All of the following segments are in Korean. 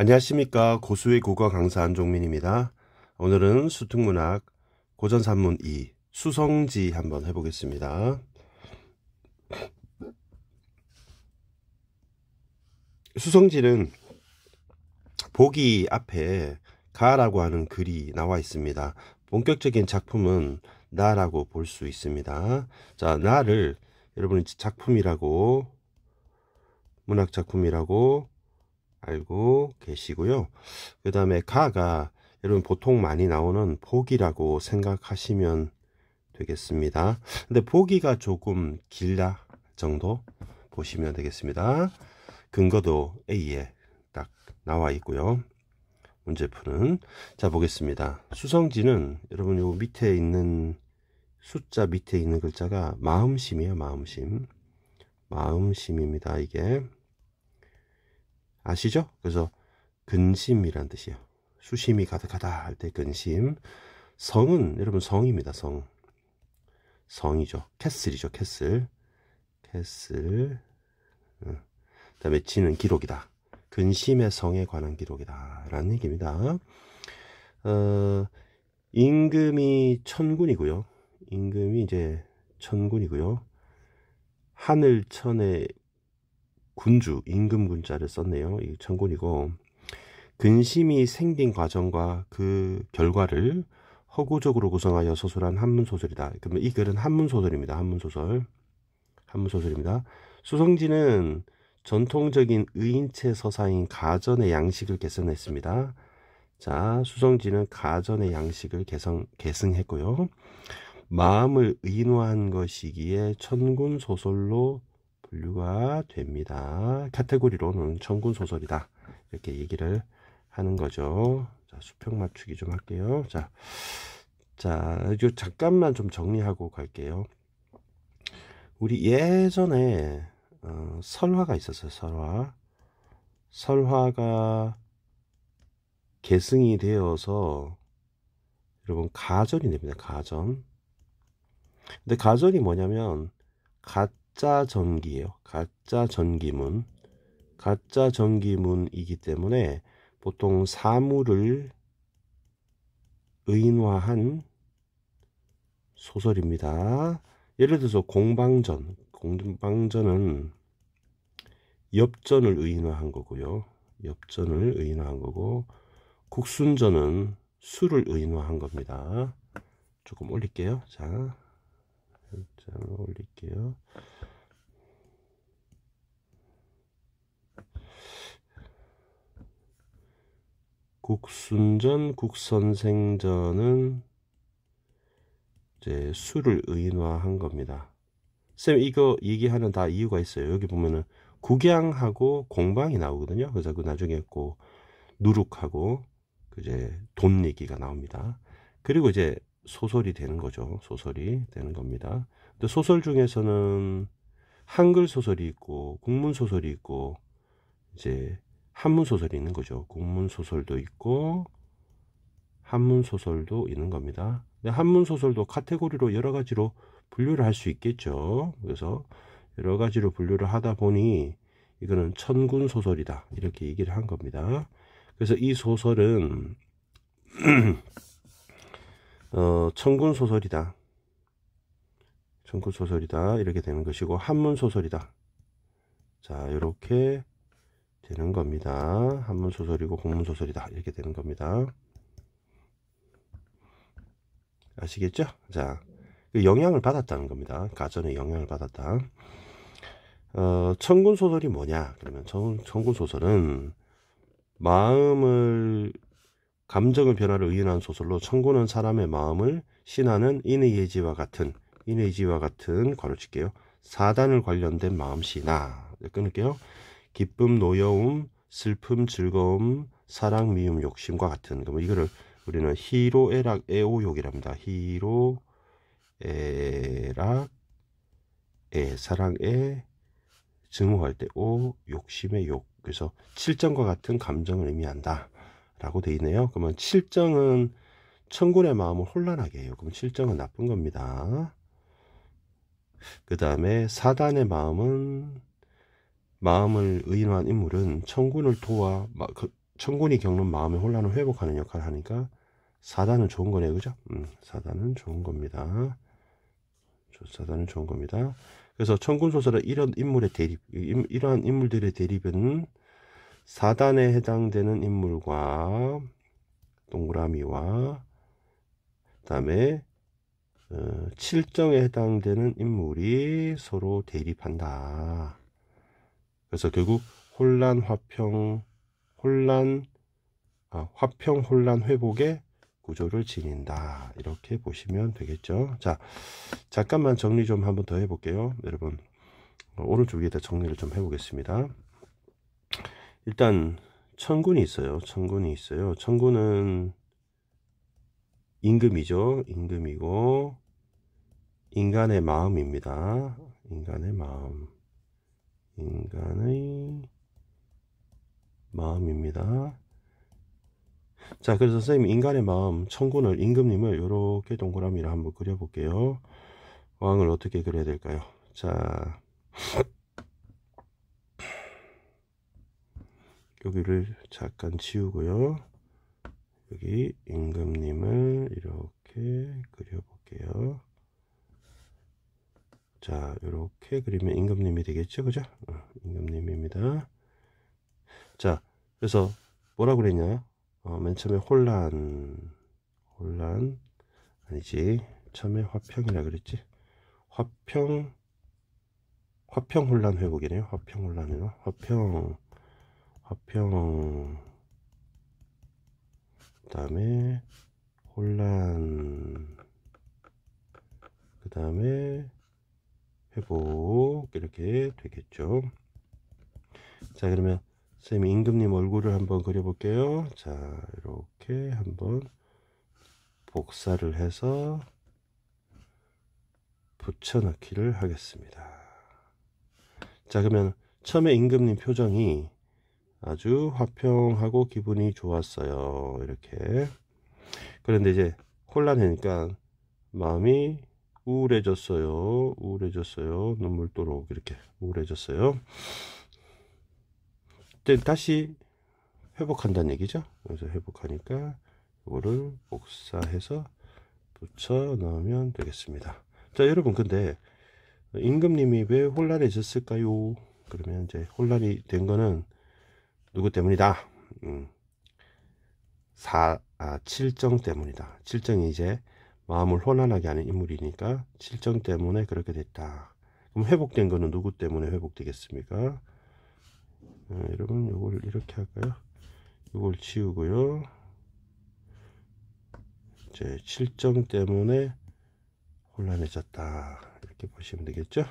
안녕하십니까. 고수의 국어 강사 안종민입니다. 오늘은 수특문학 고전산문 2 수성지 한번 해보겠습니다. 수성지는 보기 앞에 가라고 하는 글이 나와 있습니다. 본격적인 작품은 나라고 볼 수 있습니다. 자, 나를 여러분이 작품이라고, 문학 작품이라고 알고 계시고요. 그 다음에 가가 여러분 보통 많이 나오는 복이라고 생각하시면 되겠습니다. 근데 보기가 조금 길다 정도 보시면 되겠습니다. 근거도 A에 딱 나와 있고요. 문제풀은 자 보겠습니다. 수성지는 여러분 요 밑에 있는 숫자 밑에 있는 글자가 마음심이에요. 마음심입니다. 이게 아시죠? 그래서 근심이란 뜻이에요. 수심이 가득하다 할 때 근심. 성은 여러분 성입니다. 성이죠. 캐슬이죠. 캐슬. 그다음에 지는 기록이다. 근심의 성에 관한 기록이다 라는 얘기입니다. 임금이 천군이고요. 임금이 이제 천군이고요. 하늘천의 군주, 임금군자를 썼네요. 이 천군이고, 근심이 생긴 과정과 그 결과를 허구적으로 구성하여 소설한 한문소설이다. 그러면 이 글은 한문소설입니다. 한문소설입니다. 수성지는 전통적인 의인체 서사인 가전의 양식을 개선했습니다. 자, 수성지는 가전의 양식을 계승했고요. 마음을 의인화한 것이기에 천군소설로 분류가 됩니다. 카테고리로는 천군소설이다. 이렇게 얘기를 하는 거죠. 자, 수평 맞추기 좀 할게요. 자, 이거 잠깐만 좀 정리하고 갈게요. 우리 예전에 설화가 있었어요. 설화가 계승이 되어서 여러분 가전이 됩니다. 가전. 근데 가전이 뭐냐면 가짜 전기예요. 가짜 전기문이기 때문에 보통 사물을 의인화한 소설입니다. 예를 들어서 공방전은 엽전을 의인화한 거고요. 국순전은 술을 의인화한 겁니다. 조금 올릴게요. 자, 올릴게요. 국순전, 국선생전은 이제 술을 의인화한 겁니다. 쌤, 이거 얘기하는 다 이유가 있어요. 여기 보면은 국양하고 공방이 나오거든요. 그래서 그 나중에 꼭 누룩하고 이제 돈 얘기가 나옵니다. 그리고 이제 소설이 되는 거죠. 소설이 되는 겁니다. 근데 소설 중에서는 한글 소설이 있고 국문 소설이 있고 이제 한문 소설이 있는 거죠. 국문 소설도 있고 한문 소설도 있는 겁니다. 근데 한문 소설도 카테고리로 여러 가지로 분류를 할 수 있겠죠. 그래서 여러 가지로 분류를 하다 보니 이거는 천군 소설이다 이렇게 얘기를 한 겁니다. 그래서 이 소설은 천군 소설이다 이렇게 되는 것이고 한문 소설이다. 자, 이렇게 되는 겁니다. 한문 소설이고 국문 소설이다 이렇게 되는 겁니다. 아시겠죠? 자, 영향을 받았다는 겁니다. 가전에 영향을 받았다. 천군 소설이 뭐냐? 그러면 천군 소설은 감정의 변화를 의인한 소설로, 천군은 사람의 마음을 신하는 인의 예지와 같은 괄호칠게요. 사단을 관련된 마음시나 끊을게요. 기쁨, 노여움, 슬픔, 즐거움, 사랑, 미움, 욕심과 같은. 그러면 이거를 우리는 희로, 애락, 애오욕이랍니다. 희로, 애락, 사랑에 증오할 때 오, 욕심의 욕. 그래서 칠정과 같은 감정을 의미한다 라고 되어 있네요. 그러면 칠정은 천군의 마음을 혼란하게 해요. 그럼 칠정은 나쁜 겁니다. 그 다음에 사단의 마음을 의인화한 인물은 천군을 도와 천군이 겪는 마음의 혼란을 회복하는 역할을 하니까 4단은 좋은 거네요. 그죠? 4단은 좋은 겁니다. 4단은 좋은 겁니다. 그래서 천군 소설의 이런 인물의 대립, 이러한 인물들의 대립은 4단에 해당되는 인물과 동그라미와 그다음에 7정에 해당되는 인물이 서로 대립한다. 그래서 결국 화평 혼란 회복의 구조를 지닌다. 이렇게 보시면 되겠죠. 자, 잠깐만 정리 좀 한번 더 해볼게요. 여러분, 오른쪽 위에다 정리를 좀 해보겠습니다. 일단 천군이 있어요. 천군은 임금이죠. 임금이고 인간의 마음입니다. 인간의 마음입니다. 자, 그래서 선생님 인간의 마음 천군을 임금님을 이렇게 동그라미를 한번 그려볼게요. 왕을 어떻게 그려야 될까요? 자, 여기를 잠깐 지우고요. 여기 임금님을 이렇게 그려볼게요. 자, 이렇게 그리면 임금님이 되겠죠, 그죠? 임금님입니다. 자, 그래서 뭐라 그랬냐? 맨 처음에 혼란 아니지? 처음에 화평이라 그랬지? 화평 혼란 회복이네요. 화평 혼란이요. 화평 그다음에 혼란 그다음에 회복 이렇게 되겠죠. 자, 그러면 선생님 임금님 얼굴을 한번 그려볼게요. 자, 이렇게 한번 복사를 해서 붙여넣기를 하겠습니다. 자, 그러면 처음에 임금님 표정이 아주 화평하고 기분이 좋았어요. 이렇게. 그런데 이제 혼란하니까 마음이 우울해졌어요. 눈물도록 이렇게 우울해졌어요. 다시 회복한다는 얘기죠. 그래서 회복하니까 이거를 복사해서 붙여 넣으면 되겠습니다. 자, 여러분, 근데 임금님이 왜 혼란해졌을까요? 그러면 이제 혼란이 된 거는 누구 때문이다? 7정 때문이다. 7정이 이제 마음을 혼란하게 하는 인물이니까 7정 때문에 그렇게 됐다. 그럼 회복된 거는 누구 때문에 회복되겠습니까? 여러분, 요걸 이렇게 할까요? 요걸 지우고요. 이제 7정 때문에 혼란해졌다. 이렇게 보시면 되겠죠?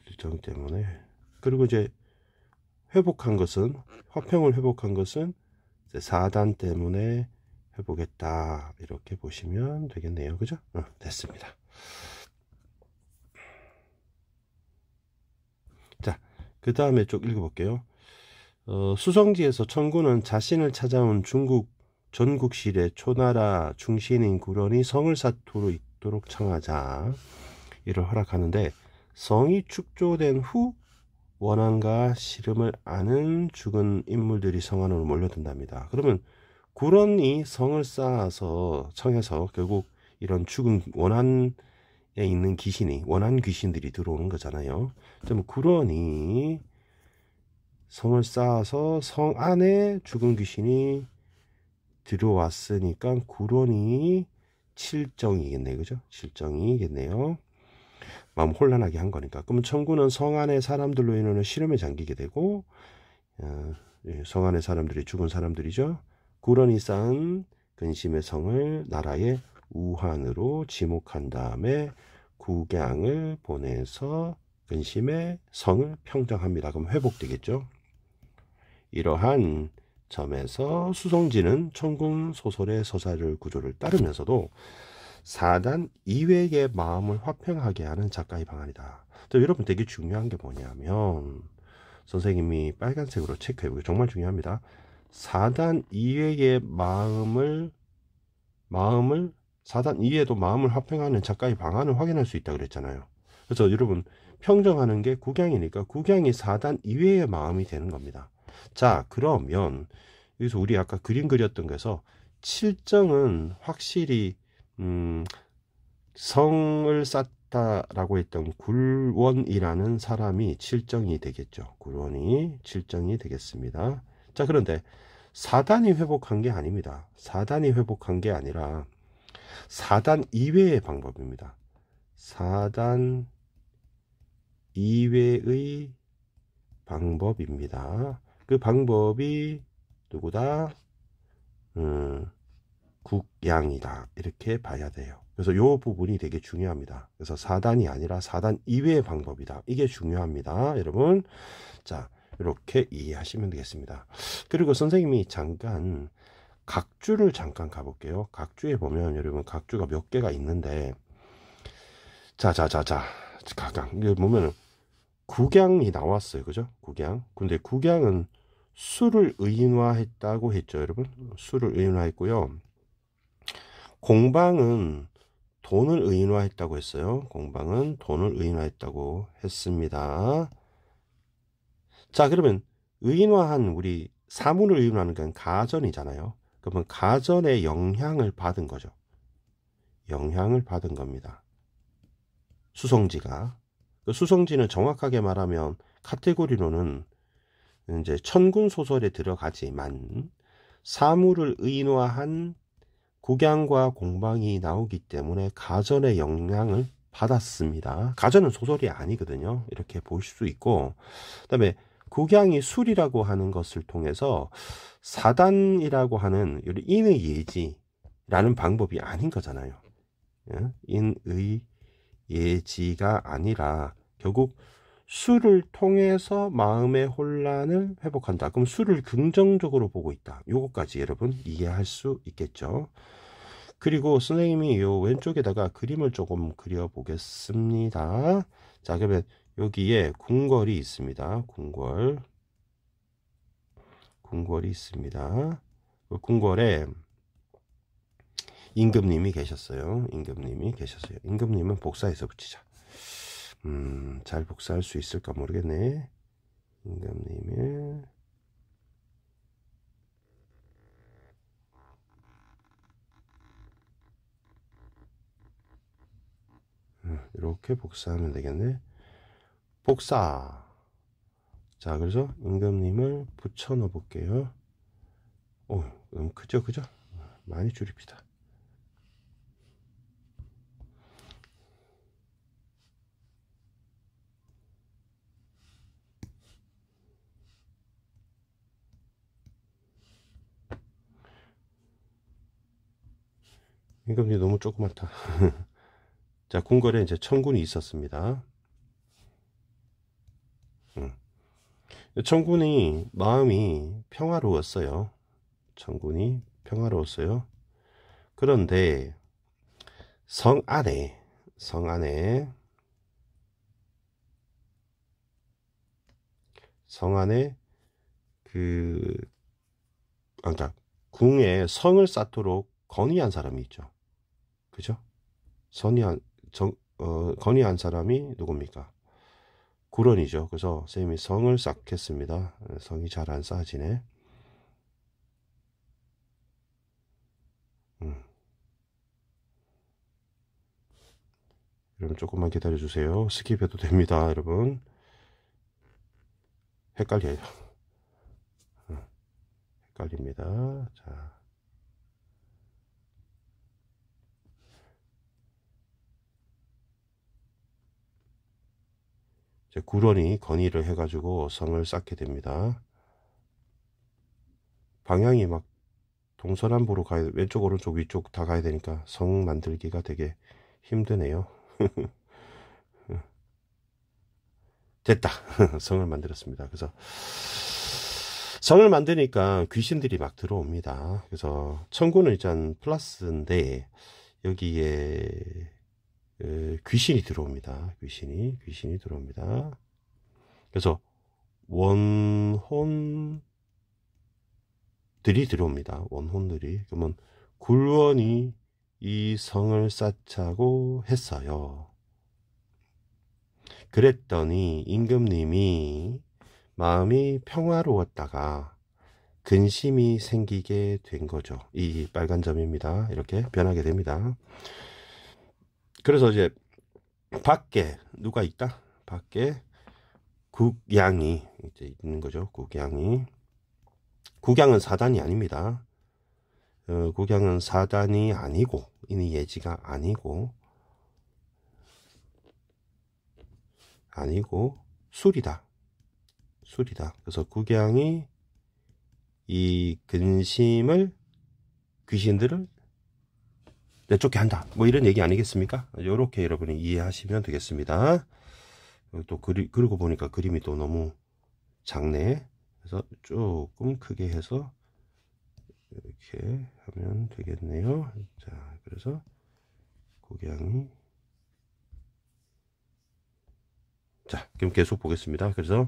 7정 때문에. 그리고 이제 화평을 회복한 것은 4단 때문에 회복했다. 이렇게 보시면 되겠네요. 그죠? 됐습니다. 자, 그 다음에 쭉 읽어볼게요. 수성지에서 천군은 자신을 찾아온 전국실의 초나라 중신인 구런이 성을 사투로 있도록 청하자 이를 허락하는데, 성이 축조된 후 원한과 시름을 아는 죽은 인물들이 성 안으로 몰려든답니다. 그러면 구런이 성을 쌓아서 청해서 결국 이런 죽은 원한에 있는 원한 귀신들이 들어오는 거잖아요. 그럼 구런이 성을 쌓아서 성 안에 죽은 귀신이 들어왔으니까 구런이 7정이겠네요. 그죠? 7정이겠네요. 마음 혼란하게 한 거니까. 그러면 천군은 성 안의 사람들로 인하여 시름에 잠기게 되고, 성 안의 사람들이 죽은 사람들이죠. 구런이 쌓은 근심의 성을 나라의 우한으로 지목한 다음에 국양을 보내서 근심의 성을 평정합니다. 그럼 회복되겠죠. 이러한 점에서 수성지는 천군 소설의 서사를 구조를 따르면서도 4단 이외의 마음을 화평하게 하는 작가의 방안이다. 또 여러분, 되게 중요한 게 뭐냐면, 선생님이 빨간색으로 체크해보고 정말 중요합니다. 4단 이외의 4단 이외에도 마음을 화평하는 작가의 방안을 확인할 수 있다 그랬잖아요. 그래서 여러분, 평정하는 게 국양이니까 국양이 4단 이외의 마음이 되는 겁니다. 자, 그러면 여기서 우리 아까 그림 그렸던 거에서 칠정은 확실히 성을 쌓다라고 했던 굴원이라는 사람이 칠정이 되겠죠. 굴원이 칠정이 되겠습니다. 자, 그런데 사단이 회복한 게 아닙니다. 사단이 회복한 게 아니라 사단 이외의 방법입니다. 사단 이외의 방법입니다. 그 방법이 누구다? 국양이다. 이렇게 봐야 돼요. 그래서 이 부분이 되게 중요합니다. 그래서 사단이 아니라 사단 이외의 방법이다. 이게 중요합니다. 여러분. 자, 이렇게 이해하시면 되겠습니다. 그리고 선생님이 잠깐 각주를 잠깐 가볼게요. 각주에 보면 여러분 각주가 몇 개가 있는데 각각 여기 보면 국양이 나왔어요. 그죠? 국양. 근데 국양은 수를 의인화했다고 했죠. 여러분. 수를 의인화했고요. 공방은 돈을 의인화했다고 했어요. 공방은 돈을 의인화했다고 했습니다. 자, 그러면 의인화한 우리 사물을 의인화하는 건 가전이잖아요. 그러면 가전의 영향을 받은 거죠. 영향을 받은 겁니다. 수성지가. 그 수성지는 정확하게 말하면 카테고리로는 이제 천군 소설에 들어가지만 사물을 의인화한 국양과 공방이 나오기 때문에 가전의 영향을 받았습니다. 가전은 소설이 아니거든요. 이렇게 보실 수 있고, 그다음에 국양이 술이라고 하는 것을 통해서 사단이라고 하는 인의 예지라는 방법이 아닌 거잖아요. 인의 예지가 아니라 결국 술을 통해서 마음의 혼란을 회복한다. 그럼 술을 긍정적으로 보고 있다. 요거까지 여러분 이해할 수 있겠죠. 그리고 선생님이 요 왼쪽에다가 그림을 조금 그려 보겠습니다. 자, 그러면 여기에 궁궐이 있습니다. 궁궐이 있습니다. 그 궁궐에 임금님이 계셨어요. 임금님은 복사해서 붙이자. 잘 복사할 수 있을까 모르겠네. 임금님의 이렇게 복사하면 되겠네. 복사. 자, 그래서 임금님을 붙여 넣어 볼게요. 오, 너무 크죠? 많이 줄입시다. 임금님 너무 조그맣다. 자, 궁궐에 이제 천군이 있었습니다. 천군이 마음이 평화로웠어요. 그런데 성 안에 그러니까 궁에 성을 쌓도록 건의한 사람이 있죠. 그죠? 건의한 사람이 누굽니까? 굴원이죠. 그래서 선생님이 성을 쌓겠습니다. 성이 잘 안 쌓아지네. 여러분 조금만 기다려 주세요. 스킵해도 됩니다. 여러분 헷갈려요. 헷갈립니다. 자, 이제 굴원이 건의를 해가지고 성을 쌓게 됩니다. 방향이 막 동서남북으로 가야, 왼쪽 오른쪽 위쪽 다 가야 되니까 성 만들기가 되게 힘드네요. 됐다. 성을 만들었습니다. 그래서 성을 만드니까 귀신들이 막 들어옵니다. 그래서 천군은 일단 플러스인데 여기에 귀신이 들어옵니다. 귀신이 들어옵니다. 그래서 원혼들이 들어옵니다. 원혼들이. 그러면 굴원이 이 성을 쌓자고 했어요. 그랬더니 임금님이 마음이 평화로웠다가 근심이 생기게 된 거죠. 이 빨간 점입니다. 이렇게 변하게 됩니다. 그래서 이제 밖에 누가 있다? 밖에 국양이 이제 있는 거죠. 국양이. 국양은 사단이 아닙니다. 국양은 사단이 아니고, 이니 예지가 아니고 술이다. 그래서 국양이 이 근심을, 귀신들을 내쫓게 한다. 뭐 이런 얘기 아니겠습니까? 이렇게 여러분이 이해하시면 되겠습니다. 또 그리고 보니까 그림이 또 너무 작네. 그래서 조금 크게 해서 이렇게 하면 되겠네요. 자, 그래서 국양이. 자, 그럼 계속 보겠습니다. 그래서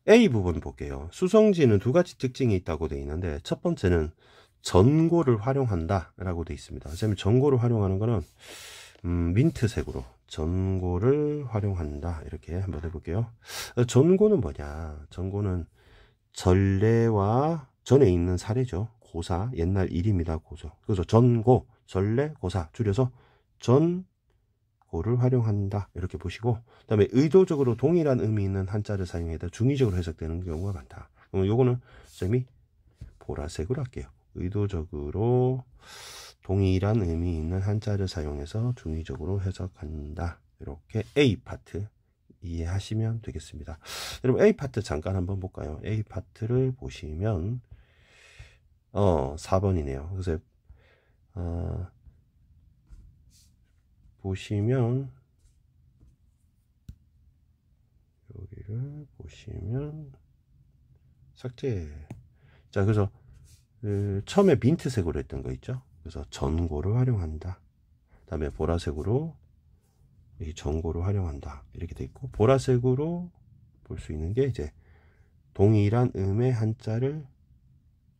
A 부분 볼게요. 수성지는 두 가지 특징이 있다고 되어 있는데, 첫 번째는 전고를 활용한다 라고 되어 있습니다. 선생님, 전고를 활용하는 거는 민트색으로 전고를 활용한다, 이렇게 한번 해볼게요. 전고는 뭐냐? 전고는 전래와 전에 있는 사례죠. 고사, 옛날 일입니다. 고사. 그래서 전고, 전래, 고사 줄여서 전고를 활용한다, 이렇게 보시고, 그 다음에 의도적으로 동일한 의미 있는 한자를 사용해서 중의적으로 해석되는 경우가 많다. 그럼 요거는 쌤이 보라색으로 할게요. 의도적으로 동일한 의미 있는 한자를 사용해서 중의적으로 해석한다. 이렇게 A 파트 이해하시면 되겠습니다. 여러분, A 파트 잠깐 한번 볼까요? A 파트를 보시면 4번이네요. 그래서 보시면 여기를 보시면 삭제. 자, 그래서 처음에 민트색으로 했던 거 있죠? 그래서 전고를 활용한다. 그 다음에 보라색으로 이 전고를 활용한다, 이렇게 돼 있고, 보라색으로 볼 수 있는 게 이제 동일한 음의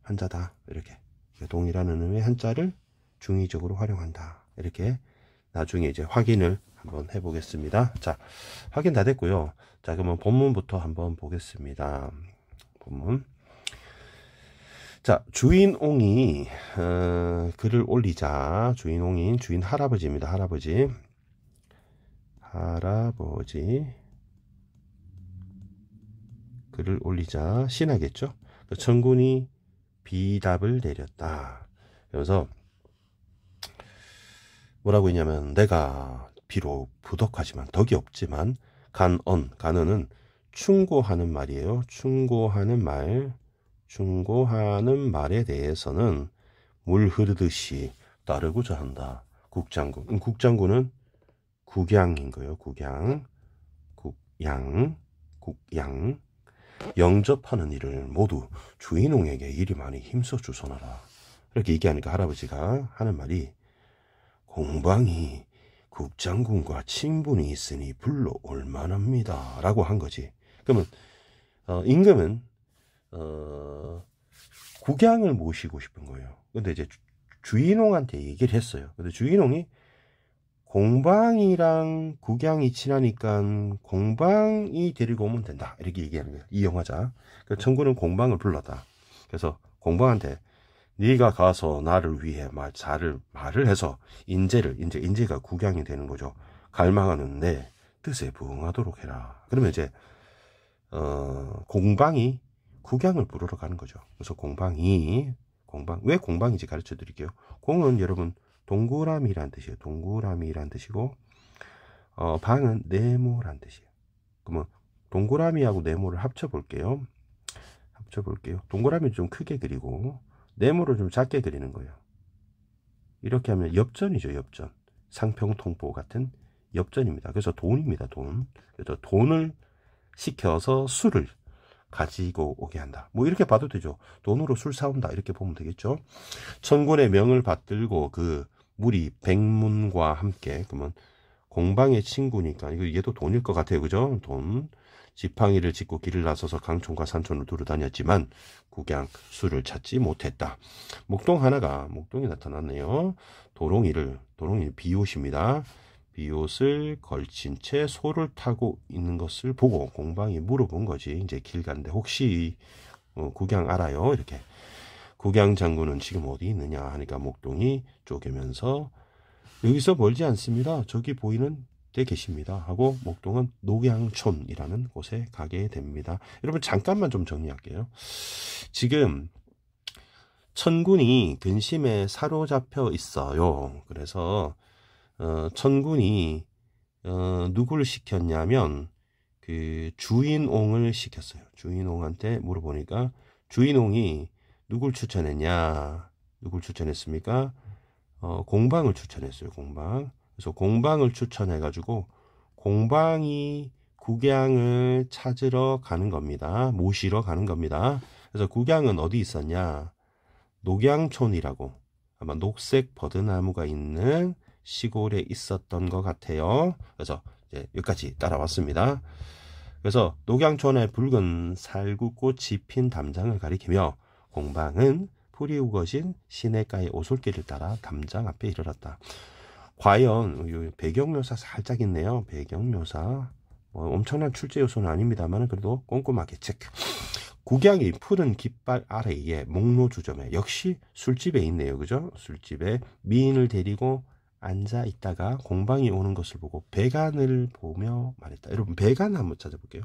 한자다, 이렇게. 동일한 음의 한자를 중의적으로 활용한다, 이렇게 나중에 이제 확인을 한번 해보겠습니다. 자, 확인 다 됐고요. 자, 그러면 본문부터 한번 보겠습니다. 본문. 자, 주인옹이 글을 올리자, 주인옹인 주인 할아버지입니다. 할아버지 글을 올리자 신하겠죠. 천군이 비답을 내렸다. 그래서 뭐라고 했냐면, 내가 비록 부덕하지만, 덕이 없지만, 간언은 충고하는 말이에요. 충고하는 말에 대해서는 물 흐르듯이 따르고자 한다. 국장군은 국양인 거예요. 국양. 영접하는 일을 모두 주인옹에게 이리 많이 힘써 주소나라. 이렇게 얘기하니까 할아버지가 하는 말이, 공방이 국장군과 친분이 있으니 불러올 만합니다 라고 한 거지. 그러면 임금은 국양을 모시고 싶은 거예요. 근데 이제 주인옹한테 얘기를 했어요. 근데 주인옹이 공방이랑 국양이 친하니까 공방이 데리고 오면 된다, 이렇게 얘기하는 거예요. 이용하자. 그래서 천군은 공방을 불렀다. 그래서 공방한테 네가 가서 나를 위해 말을 해서 인제가 국양이 되는 거죠. 갈망하는 내 뜻에 부응하도록 해라. 그러면 이제 공방이 국양을 부르러 가는 거죠. 그래서 왜 공방인지 가르쳐 드릴게요. 공은 여러분 동그라미란 뜻이에요. 동그라미란 뜻이고, 방은 네모란 뜻이에요. 그러면 동그라미하고 네모를 합쳐 볼게요. 동그라미를 좀 크게 그리고 네모를 좀 작게 그리는 거예요. 이렇게 하면 엽전이죠. 엽전. 상평통보 같은 엽전입니다. 그래서 돈입니다. 돈. 그래서 돈을 시켜서 술을 가지고 오게 한다. 뭐 이렇게 봐도 되죠. 돈으로 술 사온다, 이렇게 보면 되겠죠. 천군의 명을 받들고 그 무리 백문과 함께, 그러면 공방의 친구니까 이거 얘도 돈일 것 같아요. 그죠? 돈. 지팡이를 짚고 길을 나서서 강촌과 산촌을 두루 다녔지만 국양 술을 찾지 못했다. 목동이 나타났네요. 도롱이 비옷입니다. 비옷을 걸친 채 소를 타고 있는 것을 보고 공방이 물어본 거지. 이제 길 가는데 혹시 국양 알아요? 이렇게. 국양 장군은 지금 어디 있느냐 하니까 목동이 쪼개면서 여기서 멀지 않습니다. 저기 보이는 데 계십니다. 하고 목동은 녹양촌이라는 곳에 가게 됩니다. 여러분 잠깐만 좀 정리할게요. 지금 천군이 근심에 사로잡혀 있어요. 그래서 천군이 누구를 시켰냐면 그 주인옹을 시켰어요. 주인옹한테 물어보니까 주인옹이 누굴 추천했냐? 누굴 추천했습니까? 공방을 추천했어요. 공방. 그래서 공방을 추천해가지고 공방이 국양을 찾으러 가는 겁니다. 모시러 가는 겁니다. 그래서 국양은 어디 있었냐? 녹양촌이라고 아마 녹색 버드나무가 있는 시골에 있었던 것 같아요. 그래서 이제 여기까지 따라왔습니다. 그래서 녹양촌의 붉은 살구꽃이 핀 담장을 가리키며 공방은 풀이 우거진 시냇가의 오솔길을 따라 담장 앞에 이르렀다. 과연 배경묘사 살짝 있네요. 배경묘사 엄청난 출제 요소는 아닙니다만 그래도 꼼꼼하게 체크. 국양이 푸른 깃발 아래에 목로주점에 역시 술집에 있네요. 그죠? 술집에 미인을 데리고 앉아 있다가 공방이 오는 것을 보고 배간을 보며 말했다. 여러분 배간 한번 찾아볼게요.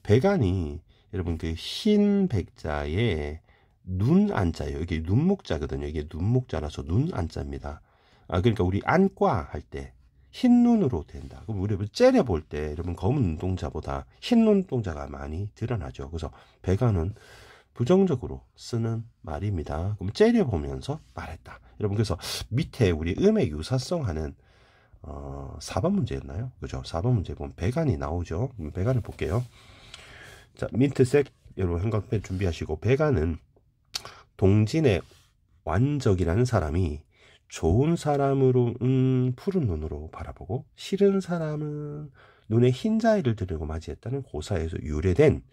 배간이 여러분 그 흰 백자에 눈 안자예요. 이게 눈목자거든요. 이게 눈목자라서 눈 안자입니다. 그러니까 우리 안과 할 때 흰 눈으로 된다. 그럼 우리 째려 볼 때 여러분 검은 눈동자보다 흰 눈동자가 많이 드러나죠. 그래서 배간은 부정적으로 쓰는 말입니다. 그럼 째려 보면서 말했다. 여러분 그래서 밑에 우리 음의 유사성 하는 4번 문제였나요? 그죠? 4번 문제 보면 배간이 나오죠. 배간을 볼게요. 자, 민트색 여러분 형광펜 준비하시고 배간은 동진의 완적이라는 사람이 좋은 사람으로 푸른 눈으로 바라보고 싫은 사람은 눈에 흰자위를 들고 맞이했다는 고사에서 유래된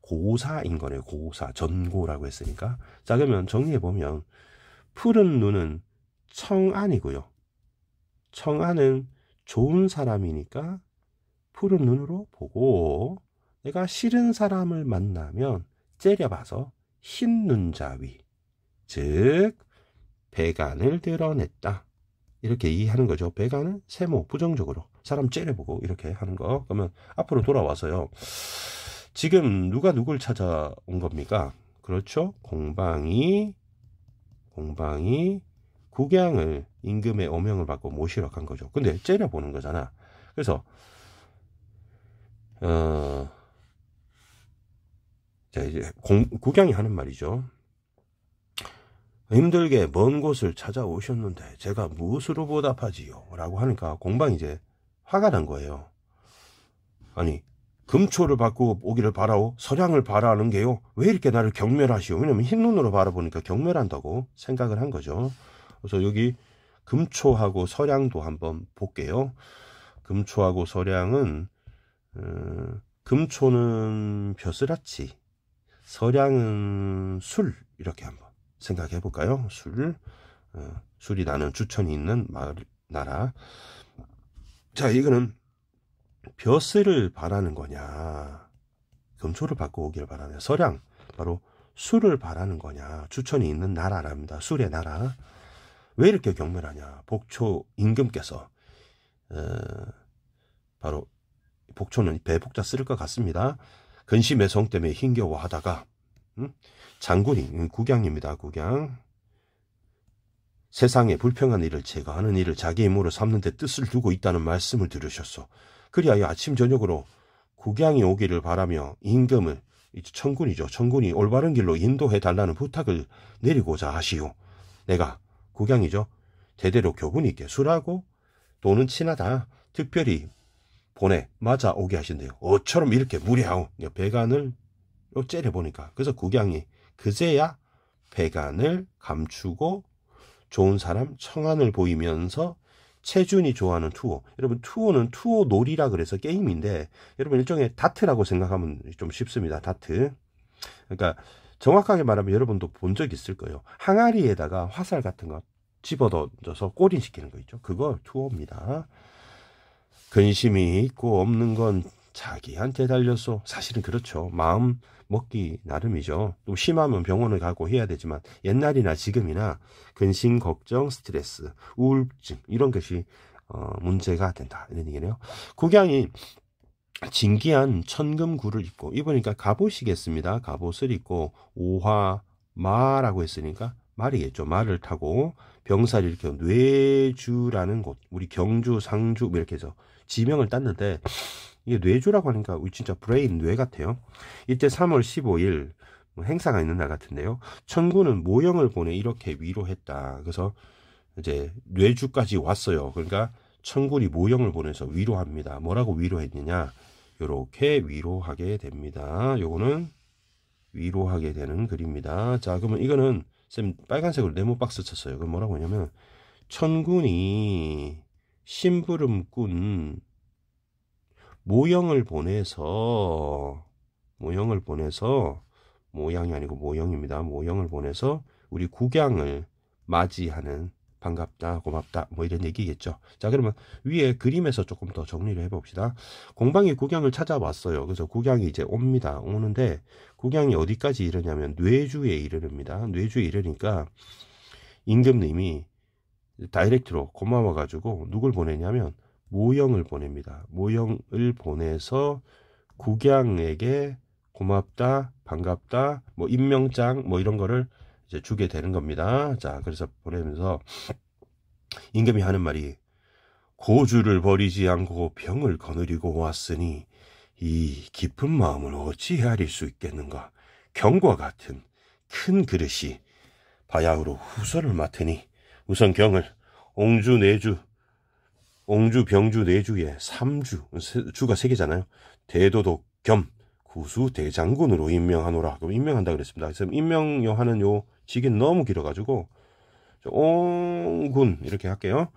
고사인 거네요. 고사, 전고라고 했으니까. 자 그러면 정리해보면 푸른 눈은 청안이고요. 청안은 좋은 사람이니까 푸른 눈으로 보고 내가 싫은 사람을 만나면 째려봐서 흰 눈자위, 즉 배간을 드러냈다. 이렇게 이해하는 거죠. 배간은 세모, 부정적으로 사람 째려보고 이렇게 하는 거. 그러면 앞으로 돌아와서요. 지금 누가 누굴 찾아온 겁니까? 그렇죠. 공방이 국양을 임금의 어명을 받고 모시러 간 거죠. 근데 째려보는 거잖아. 그래서 자 이제 국양이 하는 말이죠. 힘들게 먼 곳을 찾아오셨는데 제가 무엇으로 보답하지요? 라고 하니까 공방이 이제 화가 난 거예요. 아니 금초를 받고 오기를 바라오 서량을 바라는 게요 왜 이렇게 나를 경멸하시오? 왜냐면 흰눈으로 바라보니까 경멸한다고 생각을 한 거죠. 그래서 여기 금초하고 서량도 한번 볼게요. 금초하고 서량은 금초는 벼슬아치, 서량은 술, 이렇게 한번 생각해 볼까요? 술이 나는 주천이 있는 마을, 나라. 자, 이거는 벼슬을 바라는 거냐, 금초를 받고 오기를 바라냐, 서량, 바로 술을 바라는 거냐, 주천이 있는 나라랍니다. 술의 나라. 왜 이렇게 경멸하냐? 복초 임금께서 바로 복초는 배복자 쓸 것 같습니다. 근심의 성 때문에 힘겨워하다가 장군이, 국양입니다. 국양. 세상에 불평한 일을 제거하는 일을 자기 힘으로 삼는 데 뜻을 두고 있다는 말씀을 들으셨소. 그리하여 아침 저녁으로 국양이 오기를 바라며 임금을, 천군이죠. 천군이 올바른 길로 인도해 달라는 부탁을 내리고자 하시오. 내가 국양이죠. 대대로 교훈 있게 술하고 돈은 친하다. 특별히 보내 맞아 오게 하신대요. 어처럼 이렇게 무례하오. 배간을 째려보니까. 그래서 국양이 그제야 배간을 감추고 좋은 사람 청안을 보이면서 채준이 좋아하는 투호. 여러분 투호는 투호 놀이라 그래서 게임인데 여러분 일종의 다트라고 생각하면 좀 쉽습니다. 다트. 그러니까 정확하게 말하면 여러분도 본 적 있을 거예요. 항아리에다가 화살 같은 거 집어넣어서 꼬린시키는 거 있죠. 그거 투호입니다. 근심이 있고 없는 건 자기한테 달렸어. 사실은 그렇죠. 마음 먹기 나름이죠. 또 심하면 병원을 가고 해야 되지만 옛날이나 지금이나 근심, 걱정, 스트레스, 우울증 이런 것이 문제가 된다 이런 얘기네요. 국양이 진기한 천금구를 입고 입으니까 갑옷이겠습니다. 갑옷을 입고 오화마라고 했으니까 말이겠죠. 말을 타고 병사를 이렇게 뇌주라는 곳, 우리 경주, 상주 뭐 이렇게 해서 지명을 땄는데 이게 뇌주라고 하니까 우리 진짜 브레인 뇌 같아요. 이때 3월 15일 행사가 있는 날 같은데요. 천군은 모형을 보내 이렇게 위로했다. 그래서 이제 뇌주까지 왔어요. 그러니까 천군이 모형을 보내서 위로합니다. 뭐라고 위로했느냐? 이렇게 위로하게 됩니다. 요거는 위로하게 되는 글입니다. 자, 그러면 이거는 쌤 빨간색으로 네모 박스 쳤어요. 그럼 뭐라고 하냐면 천군이 심부름꾼 모형을 보내서 모양이 아니고 모형입니다. 모형을 보내서 우리 국양을 맞이하는 반갑다, 고맙다, 뭐 이런 얘기겠죠. 자, 그러면 위에 그림에서 조금 더 정리를 해봅시다. 공방이 국양을 찾아왔어요. 그래서 국양이 이제 옵니다. 오는데 국양이 어디까지 이르냐면 뇌주에 이르릅니다. 뇌주에 이르니까 임금님이 다이렉트로 고마워가지고 누굴 보내냐면 모형을 보냅니다. 모형을 보내서 국양에게 고맙다, 반갑다, 뭐 임명장 뭐 이런 거를 이제 주게 되는 겁니다. 자, 그래서 보내면서 임금이 하는 말이 고주를 버리지 않고 병을 거느리고 왔으니 이 깊은 마음을 어찌 헤아릴 수 있겠는가. 경과 같은 큰 그릇이 바야흐로 후설을 맡으니 우선 경을 옹주, 내주, 옹주, 병주, 내주의 3주, 주가 3개잖아요. 대도독 겸 구수 대장군으로 임명하노라. 그럼 임명한다 그랬습니다. 그래서 임명하는 요 직이 너무 길어가지고 옹군 이렇게 할게요.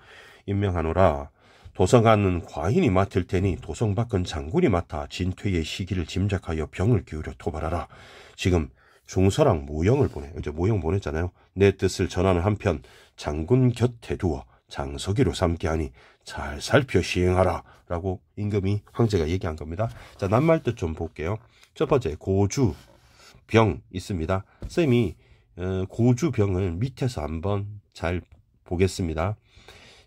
임명하노라. 도성하는 과인이 맡을 테니 도성 밖은 장군이 맡아 진퇴의 시기를 짐작하여 병을 기울여 토발하라. 지금 중서랑 모형을 보내. 이제 모형 보냈잖아요. 내 뜻을 전하는 한편 장군 곁에 두어 장서기로 삼게 하니 잘 살펴 시행하라. 라고 임금이 황제가 얘기한 겁니다. 자, 낱말뜻 좀 볼게요. 첫 번째, 고주, 병 있습니다. 쌤이 고주, 병을 밑에서 한번 잘 보겠습니다.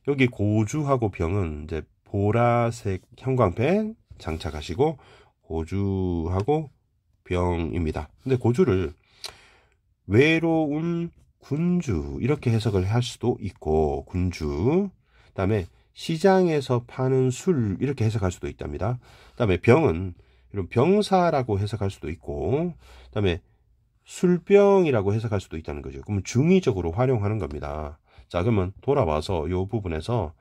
여기 고주하고 병은 이제 보라색 형광펜 장착하시고 고주하고 병입니다. 근데 고주를 외로운 군주 이렇게 해석을 할 수도 있고 군주, 그다음에 시장에서 파는 술 이렇게 해석할 수도 있답니다. 그다음에 병은 이런 병사라고 해석할 수도 있고, 그다음에 술병이라고 해석할 수도 있다는 거죠. 그러면 중의적으로 활용하는 겁니다. 자, 그러면 돌아와서 이 부분에서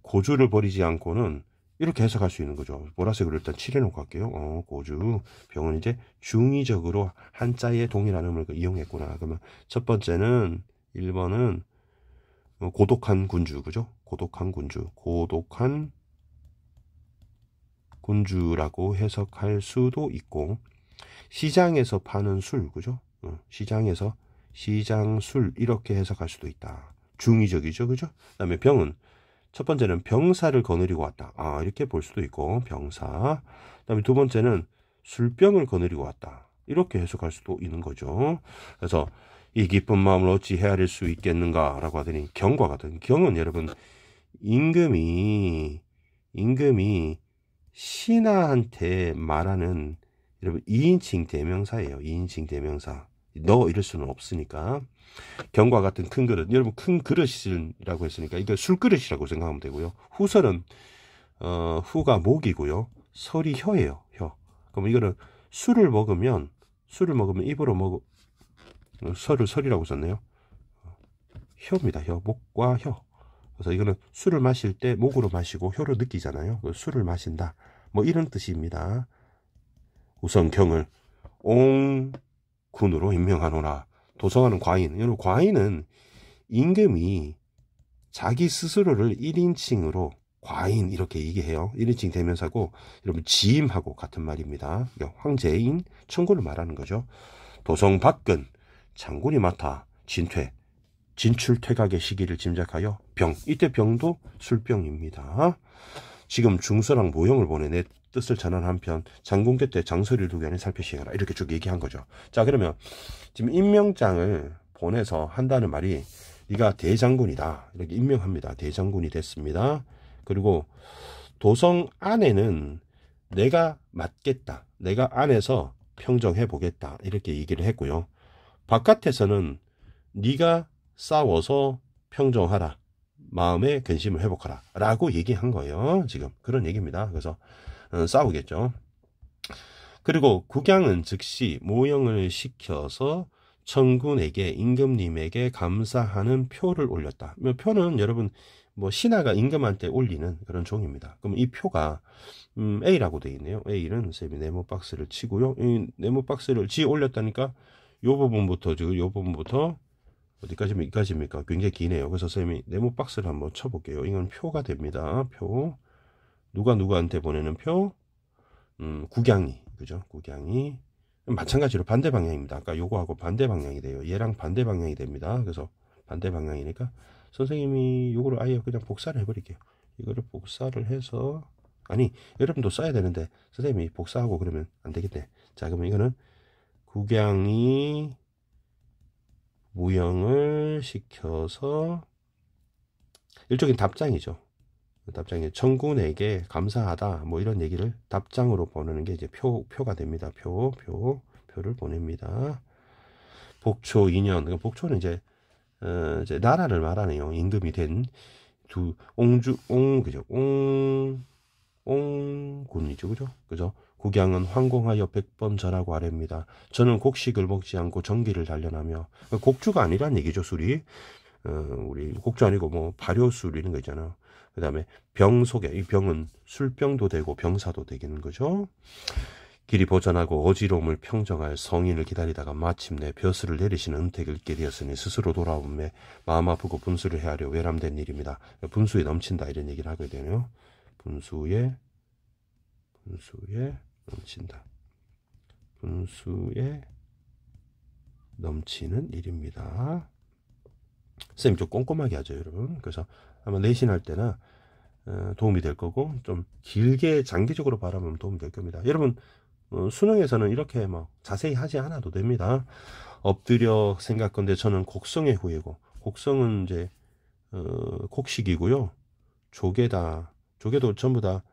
고주를 버리지 않고는 이렇게 해석할 수 있는 거죠. 보라색으로 일단 칠해놓고 갈게요. 고주, 병은 이제 중의적으로 한자의 동일한 음을 이용했구나. 그러면 첫 번째는 1번은 고독한 군주, 그죠? 고독한 군주, 고독한 군주라고 해석할 수도 있고, 시장에서 파는 술, 그죠? 시장에서 시장 술 이렇게 해석할 수도 있다. 중의적이죠, 그죠? 그다음에 병은 첫 번째는 병사를 거느리고 왔다. 이렇게 볼 수도 있고 병사. 그다음에 두 번째는 술병을 거느리고 왔다. 이렇게 해석할 수도 있는 거죠. 그래서 이 깊은 마음을 어찌 헤아릴 수 있겠는가라고 하더니 경과 같은 경은 여러분 임금이 신하한테 말하는 여러분 2인칭 대명사예요. 2인칭 대명사. 너 이럴 수는 없으니까. 경과 같은 큰 그릇. 여러분 큰 그릇이라고 했으니까 이거 술그릇이라고 생각하면 되고요. 후설은 후가 목이고요. 설이 혀예요. 혀. 그럼 이거는 술을 먹으면 입으로 먹어 설이라고 썼네요. 혀입니다. 혀. 목과 혀. 그래서 이거는 술을 마실 때 목으로 마시고 혀로 느끼잖아요. 술을 마신다. 뭐 이런 뜻입니다. 우선 경을 옹군으로 임명하노라. 도성하는 과인. 여러분 과인은 임금이 자기 스스로를 1인칭으로 과인 이렇게 얘기해요. 1인칭 대명사고 여러분 지임하고 같은 말입니다. 황제인 천군을 말하는 거죠. 도성 밖은 장군이 맡아 진출퇴각의 시기를 짐작하여 병. 이때 병도 술병입니다. 지금 중서랑 모형을 보내 내 뜻을 전한 한편 장군 곁에 장소리를 두게 하니 살피시거라. 이렇게 쭉 얘기한 거죠. 자, 그러면 지금 임명장을 보내서 한다는 말이 네가 대장군이다. 이렇게 임명합니다. 대장군이 됐습니다. 그리고 도성 안에는 내가 맡겠다. 내가 안에서 평정해 보겠다. 이렇게 얘기를 했고요. 바깥에서는 네가 싸워서 평정하라. 마음의 근심을 회복하라. 라고 얘기한 거예요. 지금 그런 얘기입니다. 그래서 싸우겠죠. 그리고 국양은 즉시 모형을 시켜서 천군에게 임금님에게 감사하는 표를 올렸다. 표는 여러분 뭐 신하가 임금한테 올리는 그런 종입니다. 그럼 이 표가 A라고 되어 있네요. A는 쌤이 네모 박스를 치고요. 이 네모 박스를 올렸다니까 요 부분부터 지금 요 부분부터 어디까지입니까? 굉장히 기네요. 그래서 쌤이 네모 박스를 한번 쳐볼게요. 이건 표가 됩니다. 표. 누가 누구한테 보내는 표? 국양이. 그죠? 국양이. 마찬가지로 반대 방향입니다. 아까 요거하고 반대 방향이 돼요. 얘랑 반대 방향이 됩니다. 그래서 반대 방향이니까 선생님이 요거를 아예 그냥 복사를 해버릴게요. 이거를 복사를 해서, 아니, 여러분도 써야 되는데 선생님이 복사하고 그러면 안 되겠네. 자, 그러면 이거는 국양이 무형을 시켜서 일종의 답장이죠. 답장이 천군에게 감사하다 뭐 이런 얘기를 답장으로 보내는 게 이제 표가 됩니다. 표를 보냅니다. 복초 2년. 복초는 이제 나라를 말하네요. 임금이 된 그죠? 옹군이죠. 그죠? 국양은 황공하여 100번 절하고 아뢰입니다. 저는 곡식을 먹지 않고 정기를 단련하며, 곡주가 아니란 얘기죠. 술이 우리 곡주 아니고 뭐 발효술 이런 거 있잖아요. 그 다음에 병 속에, 이 병은 술병도 되고 병사도 되기는 거죠. 길이 보전하고 어지러움을 평정할 성인을 기다리다가 마침내 벼슬을 내리시는 은택을 잊게 되었으니 스스로 돌아오매 마음 아프고 분수를 헤아려 외람된 일입니다. 분수에 넘친다 이런 얘기를 하게 되네요. 분수에 넘친다. 분수에 넘치는 일입니다. 쌤이 좀 꼼꼼하게 하죠, 여러분. 그래서 아마 내신할 때나 도움이 될 거고, 좀 길게 장기적으로 바라보면 도움이 될 겁니다. 여러분 수능에서는 이렇게 막 자세히 하지 않아도 됩니다. 엎드려 생각건데 저는 곡성의 후예고, 곡성은 이제 곡식이고요. 조개도 전부 다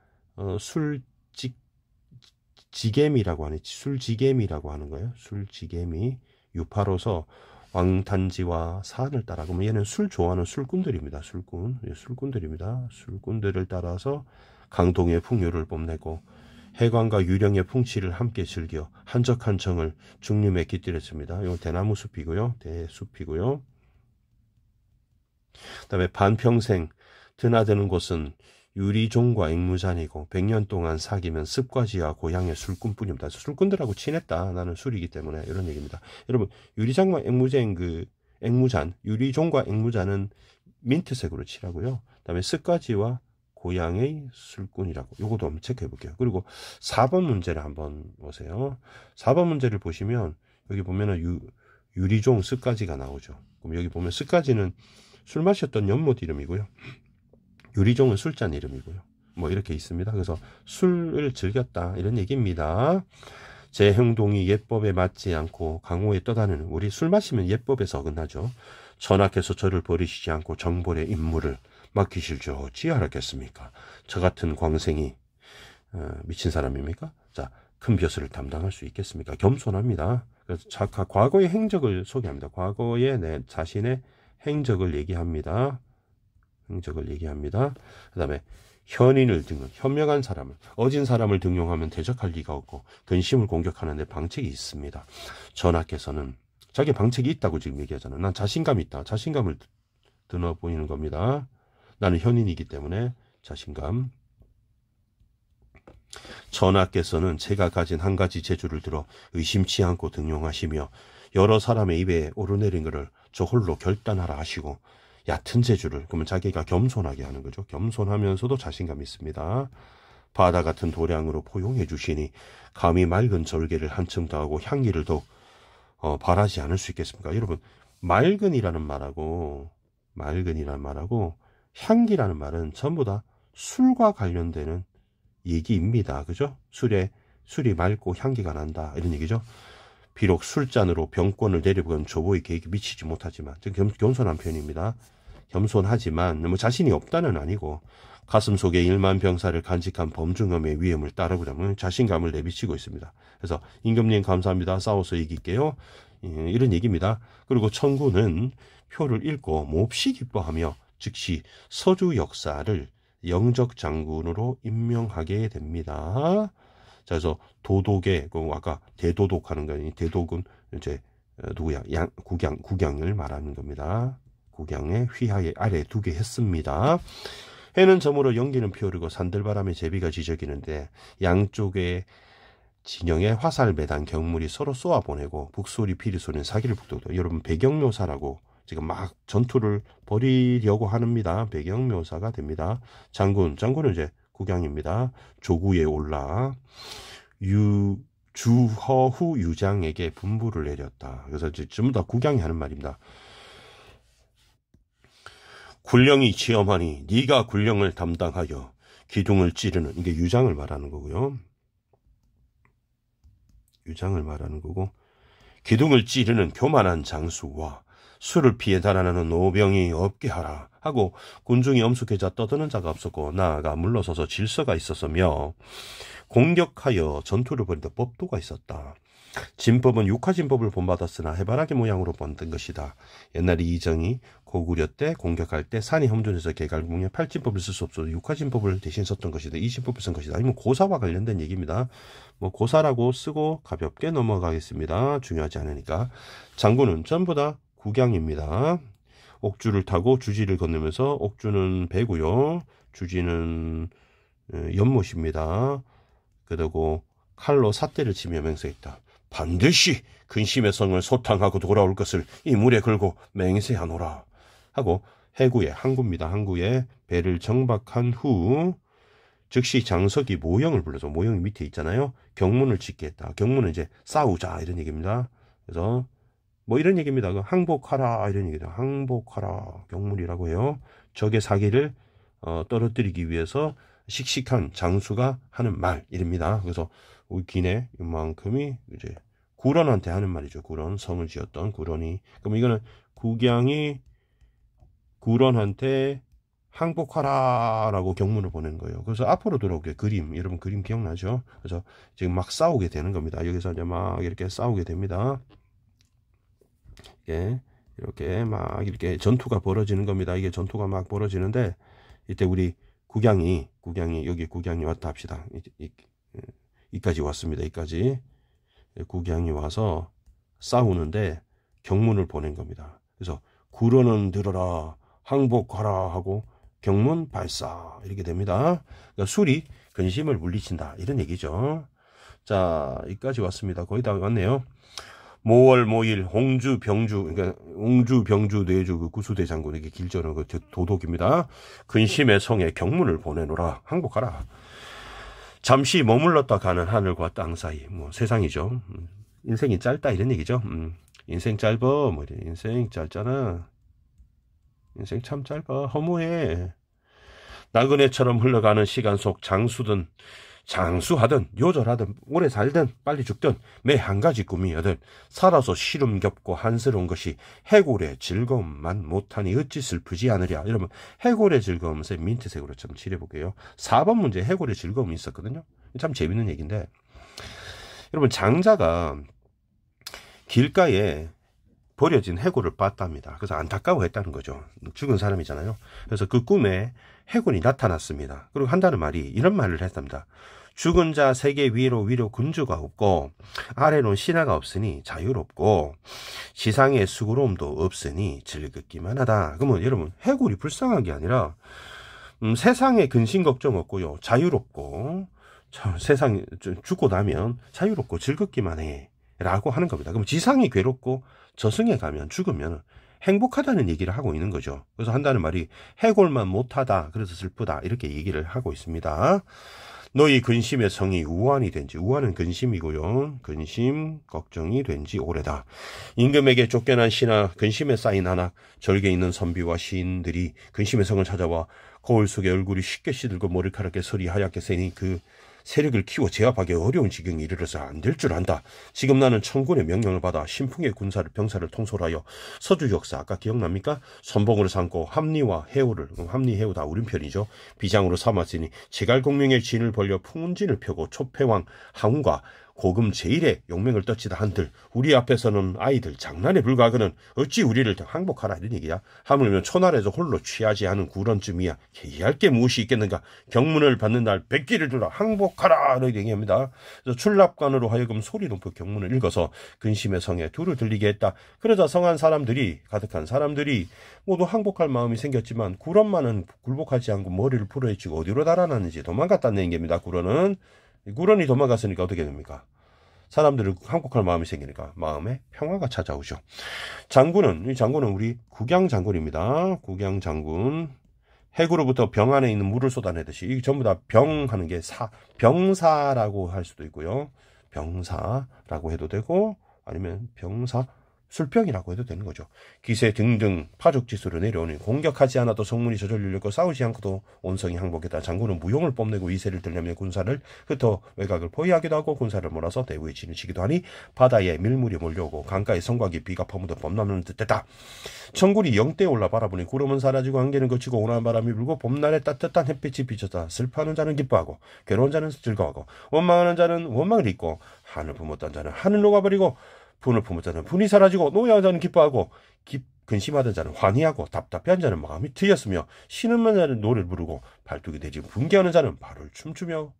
지개미라고 하는, 술지개미라고 하는 거예요. 술지개미 유파로서 왕단지와 사안을 따라, 그러면 얘는 술 좋아하는 술꾼들입니다. 술꾼들입니다. 술꾼들을 따라서 강동의 풍요를 뽐내고 해관과 유령의 풍치를 함께 즐겨 한적한 정을 중림에 깃들였습니다. 이건 대나무 숲이고요. 대숲이고요. 그 다음에 반평생 드나드는 곳은 유리종과 앵무잔이고 100년 동안 사귀면 습과지와 고향의 술꾼뿐입니다. 술꾼들하고 친했다. 나는 술이기 때문에 이런 얘기입니다. 여러분 유리장과 앵무잔, 유리종과 앵무잔은 민트색으로 칠하고요. 그 다음에 습과지와 고향의 술꾼이라고, 요것도 한번 체크해 볼게요. 그리고 4번 문제를 한번 보세요. 4번 문제를 보시면 여기 보면은 유리종 습과지가 나오죠. 그럼 여기 보면 습과지는 술 마셨던 연못 이름이고요. 유리종은 술잔 이름이고요. 뭐 이렇게 있습니다. 그래서 술을 즐겼다 이런 얘기입니다. 제 행동이 예법에 맞지 않고 강호에 떠다니는, 우리 술 마시면 예법에서 어긋나죠. 전하께서 저를 버리시지 않고 정벌의 임무를 맡기실지 어찌하겠습니까? 저 같은 광생이 미친 사람입니까? 자, 큰 벼슬을 담당할 수 있겠습니까? 겸손합니다. 그래서 과거의 행적을 소개합니다. 과거의 자신의 행적을 얘기합니다. 그 다음에 현명한 사람을, 어진 사람을 등용하면 대적할 리가 없고 근심을 공격하는데 방책이 있습니다. 전하께서는 자기 방책이 있다고 지금 얘기하잖아요. 난 자신감이 있다. 자신감을 드러 보이는 겁니다. 나는 현인이기 때문에 자신감. 전하께서는 제가 가진 한 가지 재주를 들어 의심치 않고 등용하시며 여러 사람의 입에 오르내린 것을 저 홀로 결단하라 하시고 얕은 재주를, 그러면 자기가 겸손하게 하는 거죠. 겸손하면서도 자신감이 있습니다. 바다 같은 도량으로 포용해 주시니 감히 맑은 절개를 한층 더하고 향기를 더욱 바라지 않을 수 있겠습니까? 여러분 맑은이라는 말하고 향기라는 말은 전부 다 술과 관련되는 얘기입니다. 그죠? 술이 맑고 향기가 난다. 이런 얘기죠. 비록 술잔으로 병권을 내려본 조보의 계획에 미치지 못하지만, 겸손한 표현입니다. 겸손하지만 뭐 자신이 없다는 아니고 가슴 속에 1만 병사를 간직한 범중엄의 위험을 따르고자면 자신감을 내비치고 있습니다. 그래서 임금님 감사합니다. 싸워서 이길게요. 이런 얘기입니다. 그리고 천군은 표를 읽고 몹시 기뻐하며 즉시 서주 역사를 영적 장군으로 임명하게 됩니다. 자, 그래서 도독의, 아까 대도독 하는 거 아니, 대독은 이제 누구야? 국양을 말하는 겁니다. 국양의 휘하에 아래 두게 했습니다. 해는 저물어 연기는 피오르고 산들바람에 제비가 지저귀는데 양쪽의 진영에 화살 매단 경물이 서로 쏘아보내고 북소리 피리소리는 사기를 북돋고, 여러분 배경묘사라고 지금 막 전투를 벌이려고 합니다. 배경묘사가 됩니다. 장군은 이제 국양입니다. 조구에 올라 주허후 유장에게 분부를 내렸다. 그래서 전부 다 국양이 하는 말입니다. 군령이 지엄하니 네가 군령을 담당하여 기둥을 찌르는, 이게 유장을 말하는 거고요. 유장을 말하는 거고, 기둥을 찌르는 교만한 장수와 술을 피해 달아나는 노병이 없게 하라 하고, 군중이 엄숙해져 떠드는 자가 없었고 나아가 물러서서 질서가 있었으며 공격하여 전투를 벌이다 법도가 있었다. 진법은 육화진법을 본받았으나 해바라기 모양으로 본던 것이다. 옛날 이정이 고구려 때 공격할 때 산이 험준해서 개갈궁에 팔진법을 쓸 수 없어서 육화진법을 대신 썼던 것이다. 이진법을 쓴 것이다. 아니면 고사와 관련된 얘기입니다. 뭐 고사라고 쓰고 가볍게 넘어가겠습니다. 중요하지 않으니까. 장군은 전부 다 국양입니다. 옥주를 타고 주지를 건너면서, 옥주는 배고요, 주지는 연못입니다. 그리고 칼로 삿대를 치며 맹세했다. 반드시 근심의 성을 소탕하고 돌아올 것을 이 물에 걸고 맹세하노라 하고, 해구의 항구입니다. 항구에 배를 정박한 후 즉시 장석이 모형을 불러서, 모형이 밑에 있잖아요. 경문을 짓게 했다. 경문은 이제 싸우자 이런 얘기입니다. 그래서 뭐 이런 얘기입니다. 항복하라 이런 얘기다. 항복하라 경문이라고 해요. 적의 사기를 떨어뜨리기 위해서 씩씩한 장수가 하는 말입니다. 그래서 우리 기내 이만큼이 이제 구런한테 하는 말이죠. 구런, 성을 지었던 구런이. 그럼 이거는 국양이 구런한테 항복하라라고 경문을 보낸 거예요. 그래서 앞으로 돌아오게 그림, 여러분 그림 기억나죠? 그래서 지금 막 싸우게 되는 겁니다. 여기서 이제 막 이렇게 싸우게 됩니다. 이렇게 막 이렇게 전투가 벌어지는 겁니다. 이게 전투가 막 벌어지는데, 이때 우리 국양이 여기 국양이 왔다 합시다. 이까지 왔습니다. 이까지 국양이 와서 싸우는데 경문을 보낸 겁니다. 그래서 구런은 들어라, 항복하라 하고 경문 발사 이렇게 됩니다. 그러니까 술이 근심을 물리친다 이런 얘기죠. 자, 이까지 왔습니다. 거의 다 왔네요. 모월 모일 홍주 병주, 그러니까 옹주 병주 뇌주 그 구수대 장군에게 길저는 그 도독입니다. 근심의 성에 경문을 보내노라, 항복하라. 잠시 머물렀다 가는 하늘과 땅 사이, 뭐 세상이죠. 인생이 짧다 이런 얘기죠. 인생 짧어, 뭐 이래. 인생 짧잖아. 인생 참 짧아, 허무해. 나그네처럼 흘러가는 시간 속 장수하든 요절하든 오래 살든 빨리 죽든 매 한 가지 꿈이여든 살아서 시름 겹고 한스러운 것이 해골의 즐거움만 못하니 어찌 슬프지 않으랴. 여러분 해골의 즐거움 민트색으로 좀 칠해볼게요. 4번 문제 해골의 즐거움이 있었거든요. 참 재밌는 얘기인데, 여러분 장자가 길가에 버려진 해골을 봤답니다. 그래서 안타까워했다는 거죠. 죽은 사람이잖아요. 그래서 그 꿈에 해골이 나타났습니다. 그리고 한다는 말이 이런 말을 했답니다. 죽은 자 세계 위로 군주가 없고 아래로 신하가 없으니 자유롭고 지상에 수고로움도 없으니 즐겁기만 하다. 그러면 여러분 해골이 불쌍한 게 아니라 세상에 근심 걱정 없고요, 자유롭고, 세상 죽고 나면 자유롭고 즐겁기만 해 라고 하는 겁니다. 그럼 지상이 괴롭고 저승에 가면 죽으면 행복하다는 얘기를 하고 있는 거죠. 그래서 한다는 말이 해골만 못하다, 그래서 슬프다 이렇게 얘기를 하고 있습니다. 너희 근심의 성이 우환이 된지, 우환은 근심이고요. 근심, 걱정이 된지 오래다. 임금에게 쫓겨난 신하, 근심에 쌓인 하나, 절개 있는 선비와 시인들이 근심의 성을 찾아와 거울 속에 얼굴이 쉽게 시들고 머리카락에 설이 하얗게 새니 그 세력을 키워 제압하기 어려운 지경에 이르러서 안 될 줄 안다. 지금 나는 천군의 명령을 받아 신풍의 군사를 병사를 통솔하여 서주 역사 아까 기억납니까? 선봉으로 삼고 함리와 해오를 함리 해오 다 우린 편이죠. 비장으로 삼았으니 제갈공명의 진을 벌려 풍운진을 펴고 초패왕 항우가 고금 제1의 용맹을 떨치다 한들 우리 앞에서는 아이들 장난에 불과하거는 어찌 우리를 항복하라 이런 얘기야. 하물며 초날에서 홀로 취하지 않은 구런쯤이야. 해이할 게 무엇이 있겠는가. 경문을 받는 날 백기를 들라 항복하라 이렇게 얘기합니다. 그래서 출납관으로 하여금 소리 높여 경문을 읽어서 근심의 성에 두루 들리게 했다. 그러자 성한 사람들이 가득한 사람들이 모두 항복할 마음이 생겼지만 구런만은 굴복하지 않고 머리를 풀어헤치고 어디로 달아났는지 도망갔다는 얘기입니다. 구런이 도망갔으니까 어떻게 됩니까? 사람들을 항복할 마음이 생기니까 마음에 평화가 찾아오죠. 이 장군은 우리 국양 장군입니다. 국양 장군. 핵으로부터 병 안에 있는 물을 쏟아내듯이 이게 전부 다 병하는 게 병사라고 할 수도 있고요. 병사라고 해도 되고 아니면 술병이라고 해도 되는 거죠. 기세 등등 파죽지수로 내려오니 공격하지 않아도 성문이 저절로 열렸고 싸우지 않고도 온성이 항복했다. 장군은 무용을 뽐내고 이세를 들려며 군사를 흩어 외곽을 포위하기도 하고 군사를 몰아서 대우에 진을 치기도 하니 바다에 밀물이 몰려오고 강가에 성곽이 비가 퍼무듯 범람하는 듯했다. 천군이 영대에 올라 바라보니 구름은 사라지고 안개는 거치고 온화한 바람이 불고 봄날에 따뜻한 햇빛이 비쳤다. 슬퍼하는 자는 기뻐하고 괴로운 자는 즐거워하고 원망하는 자는 원망을 잊고 한을 품었던 자는 한을 녹아버리고 분을 품은 자는 분이 사라지고 노여한 자는 기뻐하고 근심하던 자는 환희하고 답답한 자는 마음이 트였으며 신음한 자는 노래를 부르고 발뚝이 되지 분개하는 자는 발을 춤추며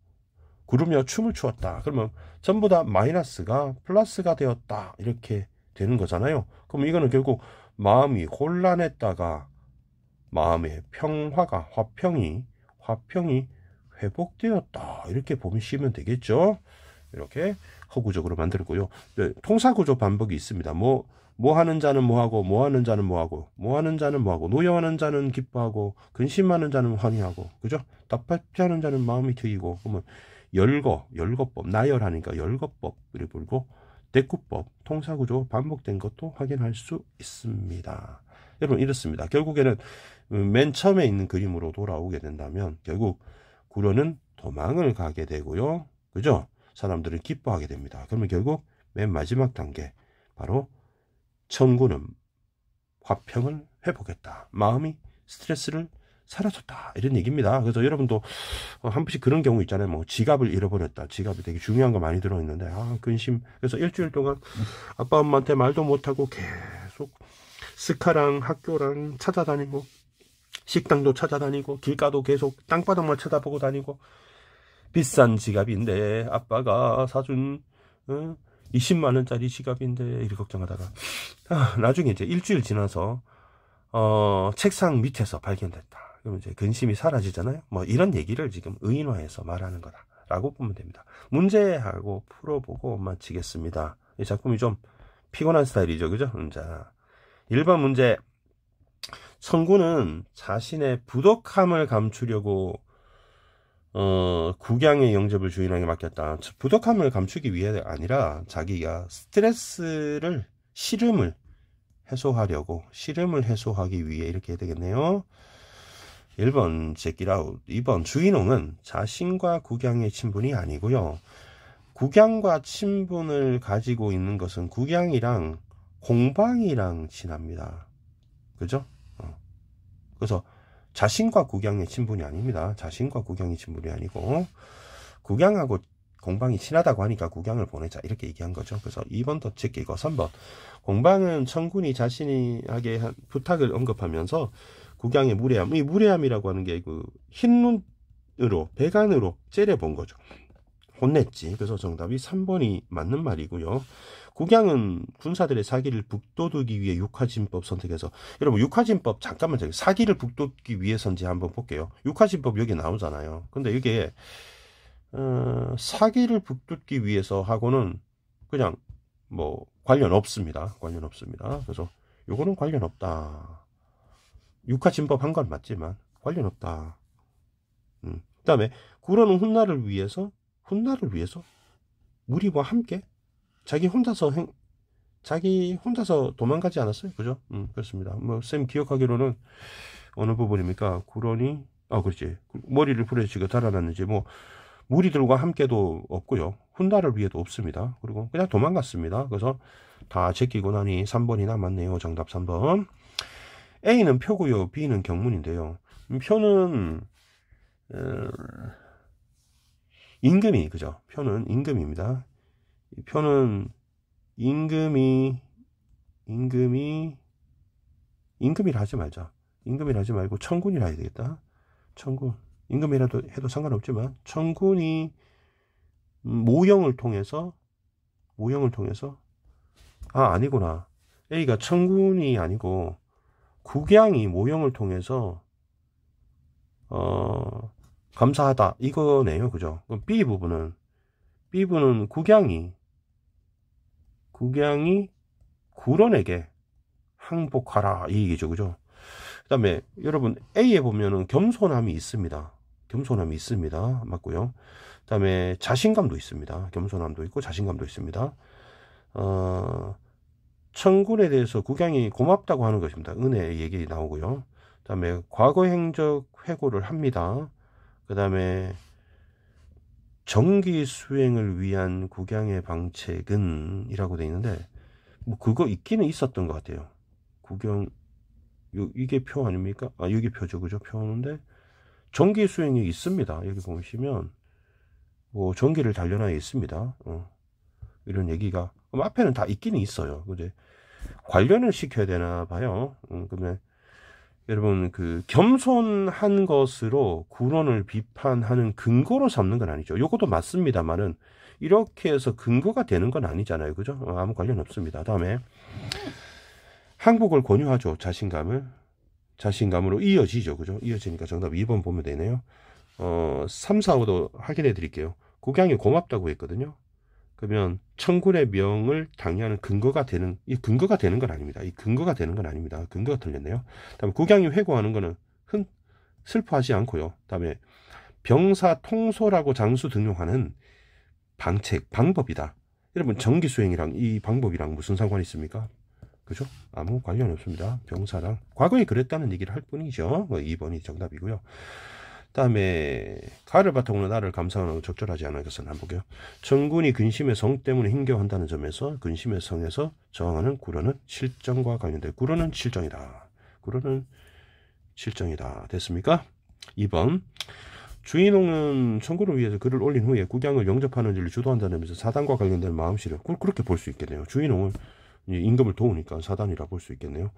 구르며 춤을 추었다. 그러면 전부 다 마이너스가 플러스가 되었다 이렇게 되는 거잖아요. 그럼 이거는 결국 마음이 혼란했다가 마음의 화평이 회복되었다 이렇게 보시면 되겠죠. 이렇게 허구적으로 만들었고요. 통사구조 반복이 있습니다. 뭐 하는 자는 뭐하고, 뭐 하는 자는 뭐하고, 뭐 하는 자는 뭐하고, 노여하는 자는 기뻐하고, 근심하는 자는 환희하고, 그죠? 답답해하는 자는 마음이 트이고, 그러면 열거법, 나열하니까 열거법을 불고, 대꾸법, 통사구조 반복된 것도 확인할 수 있습니다. 여러분 이렇습니다. 결국에는 맨 처음에 있는 그림으로 돌아오게 된다면 결국 구려는 도망을 가게 되고요. 그죠? 사람들을 기뻐하게 됩니다. 그러면 결국 맨 마지막 단계 바로 천군은 화평을 회복했다. 마음이 스트레스를 사라졌다. 이런 얘기입니다. 그래서 여러분도 한 번씩 그런 경우 있잖아요. 뭐 지갑을 잃어버렸다. 지갑이 되게 중요한 거 많이 들어있는데 근심. 그래서 일주일 동안 아빠 엄마한테 말도 못하고 계속 스카랑 학교랑 찾아다니고 식당도 찾아다니고 길가도 계속 땅바닥만 쳐다보고 다니고 비싼 지갑인데 아빠가 사준 20만 원짜리 지갑인데 이렇게 걱정하다가 나중에 이제 일주일 지나서 책상 밑에서 발견됐다. 그러면 이제 근심이 사라지잖아요. 뭐 이런 얘기를 지금 의인화해서 말하는 거다라고 보면 됩니다. 문제하고 풀어보고 마치겠습니다. 이 작품이 좀 피곤한 스타일이죠, 그죠? 자, 1번 문제. 성군은 자신의 부덕함을 감추려고 국양의 영접을 주인에게 맡겼다. 부덕함을 감추기 위해 아니라 자기가 시름을 해소하기 위해 이렇게 해야 되겠네요. 1번 제끼라웃. 2번 주인홍은 자신과 국양의 친분이 아니고요. 국양과 친분을 가지고 있는 것은 국양이랑 공방이랑 친합니다. 그죠? 그래서 자신과 국양의 친분이 아닙니다. 자신과 국양의 친분이 아니고 국양하고 공방이 친하다고 하니까 국양을 보내자 이렇게 얘기한 거죠. 그래서 2번 더 제끼고 3번. 공방은 천군이 자신에게 한 부탁을 언급하면서 국양의 무례함, 이 무례함이라고 하는 게 그 흰눈으로 배간으로 째려본 거죠. 혼냈지. 그래서 정답이 3번이 맞는 말이고요. 국양은 군사들의 사기를 북돋우기 위해 육하진법 선택해서, 여러분 육하진법 잠깐만 사기를 북돋기 위해서인지 한번 볼게요. 육하진법 여기 나오잖아요. 근데 이게 사기를 북돋기 위해서 하고는 그냥 뭐 관련 없습니다. 그래서 요거는 관련 없다. 육하진법 한 건 맞지만 관련 없다. 그다음에 구로는 훗날을 위해서 무리와 함께 자기 혼자서 도망가지 않았어요. 그죠? 그렇습니다. 뭐 쌤 기억하기로는 어느 부분입니까? 구론이 그렇지. 머리를 부러지고 달아났는지 뭐 무리들과 함께도 없고요. 훗날을 위해도 없습니다. 그리고 그냥 도망갔습니다. 그래서 다 제끼고 나니 3번이 남았네요. 정답 3번. A는 표고요. B는 경문인데요. 표는 임금이 그죠? 표는 임금입니다. 표는 임금이라 하지 말자. 임금이라 하지 말고 천군이라 해야 되겠다. 천군. 임금이라도 해도 상관없지만 천군이 모형을 통해서 아니구나. A가 천군이 아니고 국양이 모형을 통해서 감사하다 이거네요. 그죠? 그럼 B부분은 국양이 구론에게 항복하라 이 얘기죠. 그죠? 그 다음에 여러분 A에 보면은 겸손함이 있습니다. 맞고요. 그 다음에 자신감도 있습니다. 겸손함도 있고 자신감도 있습니다. 천군에 대해서 국양이 고맙다고 하는 것입니다. 은혜 얘기 나오고요. 그 다음에 과거 행적 회고를 합니다. 그 다음에 정기 수행을 위한 국양의 방책은 이라고 되어 있는데 뭐 그거 있기는 있었던 것 같아요. 이게 표 아닙니까? 이게 표죠. 그죠? 표인데 정기 수행이 있습니다. 여기 보시면 뭐 정기를 단련하에 있습니다. 이런 얘기가 앞에는 다 있기는 있어요. 근데 관련을 시켜야 되나 봐요. 그러면 여러분 그 겸손한 것으로 군원을 비판하는 근거로 삼는 건 아니죠. 요것도 맞습니다만은 이렇게 해서 근거가 되는 건 아니잖아요. 그죠? 아무 관련 없습니다. 다음에 항복을 권유하죠. 자신감으로 이어지죠. 그죠? 이어지니까 정답 2번 보면 되네요. 3, 4, 5도 확인해 드릴게요. 국양이 고맙다고 했거든요. 그러면 천군의 명을 당연한 근거가 되는 건 아닙니다. 근거가 틀렸네요. 다음에 국양이 회고하는 거는 슬퍼하지 않고요. 다음에 병사 통솔하고 장수 등용하는 방법이다. 여러분 정기 수행이랑 이 방법이랑 무슨 상관이 있습니까? 그죠? 아무 관련이 없습니다. 병사랑 과거에 그랬다는 얘기를 할 뿐이죠. 2번이 정답이고요. 다음에 가를 바탕으로 나를 감상하는 적절하지 않은 것은 안 보게요. 천군이 근심의 성 때문에 힘겨워한다는 점에서 근심의 성에서 저항하는 구로는 실정과 관련된 구로는 실정이다. 됐습니까? 2번 주인홍은 천군을 위해서 글을 올린 후에 국양을 영접하는 일을 주도한다는 점에서 사단과 관련된 마음씨를 그렇게 볼 수 있겠네요. 주인홍은 임금을 도우니까 사단이라 볼 수 있겠네요.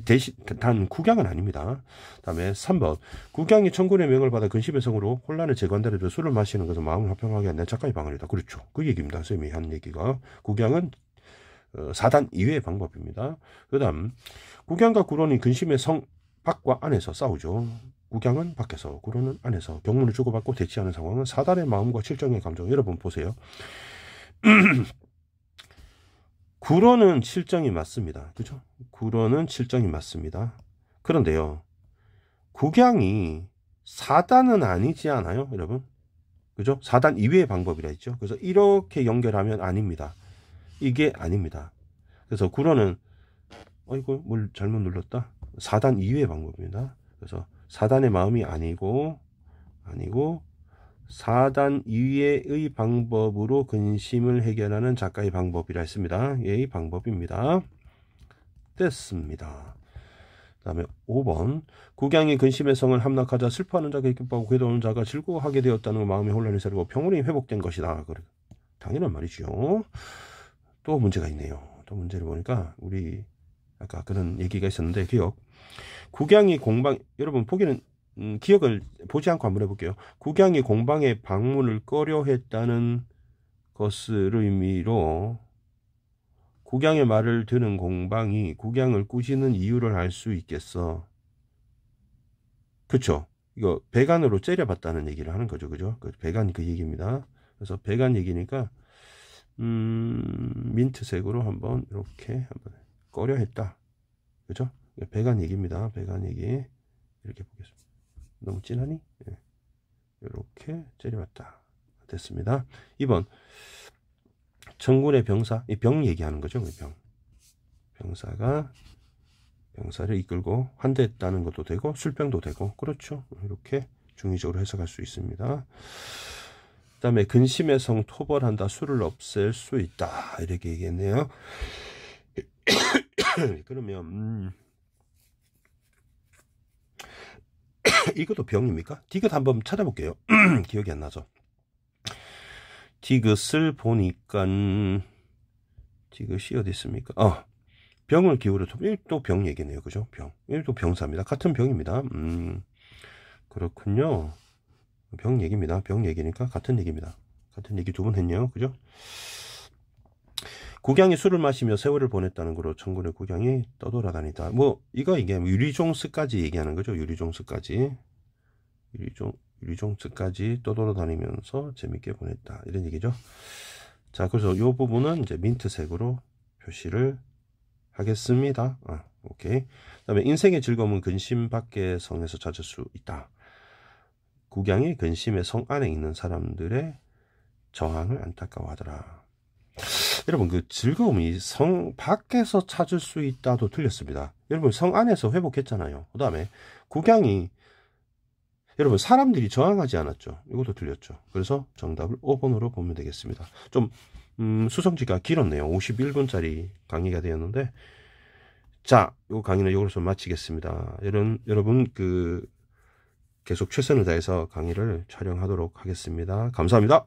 대신 단 국양은 아닙니다. 다음에 3번 국양이 천군의 명을 받아 근심의 성으로 혼란을 제거한다는 데 술을 마시는 것은 마음을 화평하게 하는 작가의 방안이다. 그렇죠. 그 얘기입니다. 쌤이 한 얘기가 국양은 사단 이외의 방법입니다. 그 다음 국양과 구론이 근심의 성 밖과 안에서 싸우죠. 국양은 밖에서 구론은 안에서 경문을 주고받고 대치하는 상황은 사단의 마음과 칠정의 감정. 여러분 보세요. 구로는 칠정이 맞습니다. 그죠? 구로는 칠정이 맞습니다. 그런데요, 국양이 사단은 아니지 않아요, 여러분? 그죠? 사단 이외의 방법이라 했죠. 그래서 이렇게 연결하면 아닙니다. 이게 아닙니다. 그래서 구로는, 뭘 잘못 눌렀다? 사단 이외의 방법입니다. 그래서 사단의 마음이 아니고, 사단 이외의 방법으로 근심을 해결하는 작가의 방법이라 했습니다. 이 방법입니다. 됐습니다. 그 다음에 5번 국양이 근심의 성을 함락하자 슬퍼하는 자가 기뻐하고 괴로운 자가 즐거워하게 되었다는 마음의 혼란이 새로고 평온이 회복된 것이다. 당연한 말이죠. 또 문제가 있네요. 또 문제를 보니까 우리 아까 그런 얘기가 있었는데 기억 국양이 여러분 보기는 기억을 보지 않고 한번 해볼게요. 국양이 공방에 방문을 꺼려 했다는 것을 의미로 국양의 말을 듣는 공방이 국양을 꾸짖는 이유를 알 수 있겠어. 그쵸? 이거 배간으로 째려봤다는 얘기를 하는 거죠. 그죠? 배간 그 얘기입니다. 그래서 배간 얘기니까 민트색으로 한번 이렇게 한번 꺼려 했다. 그죠? 배간 얘기입니다. 배간 얘기 이렇게 보겠습니다. 너무 진하니? 예. 이렇게 째려봤다. 됐습니다. 2번 청군의 병사, 이 병 얘기하는 거죠. 병사가 병사를 이끌고 환대했다는 것도 되고 술병도 되고, 그렇죠. 이렇게 중의적으로 해석할 수 있습니다. 그 다음에 근심의 성 토벌한다, 술을 없앨 수 있다, 이렇게 얘기했네요. 그러면 이것도 병입니까? 디귿 한번 찾아볼게요. 기억이 안 나죠. 디귿을 보니까 디귿이 어디 있습니까? 병을 기울여서 또 병 얘기네요. 그죠? 병. 또 병사입니다. 같은 병입니다. 그렇군요. 병 얘기입니다. 병 얘기니까 같은 얘기입니다. 같은 얘기 두 번 했네요. 그죠? 국양이 술을 마시며 세월을 보냈다는 거로 청군의 국양이 떠돌아다니다. 이게 유리종스까지 얘기하는 거죠. 유리종스까지 떠돌아다니면서 재밌게 보냈다, 이런 얘기죠. 자, 그래서 이 부분은 이제 민트색으로 표시를 하겠습니다. 오케이. 그 다음에 인생의 즐거움은 근심 밖의 성에서 찾을 수 있다. 국양이 근심의 성 안에 있는 사람들의 저항을 안타까워하더라. 여러분, 그 즐거움이 성 밖에서 찾을 수 있다도 틀렸습니다. 여러분, 성 안에서 회복했잖아요. 그 다음에 국양이, 여러분, 사람들이 저항하지 않았죠. 이것도 틀렸죠. 그래서 정답을 5번으로 보면 되겠습니다. 좀 수성지가 길었네요. 51분짜리 강의가 되었는데, 자, 이 강의는 이걸로 마치겠습니다. 여러분 계속 최선을 다해서 강의를 촬영하도록 하겠습니다. 감사합니다.